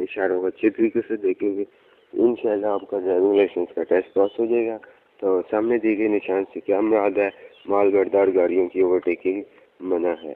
इशारों को अच्छे तरीके से देखेंगे, इंशाल्लाह आपका ड्राइविंग लाइसेंस का टेस्ट पास हो जाएगा। तो सामने दिए गए निशान से क्या मुराद है, माल बरदार गाड़ियों की ओवरटेकिंग मना है।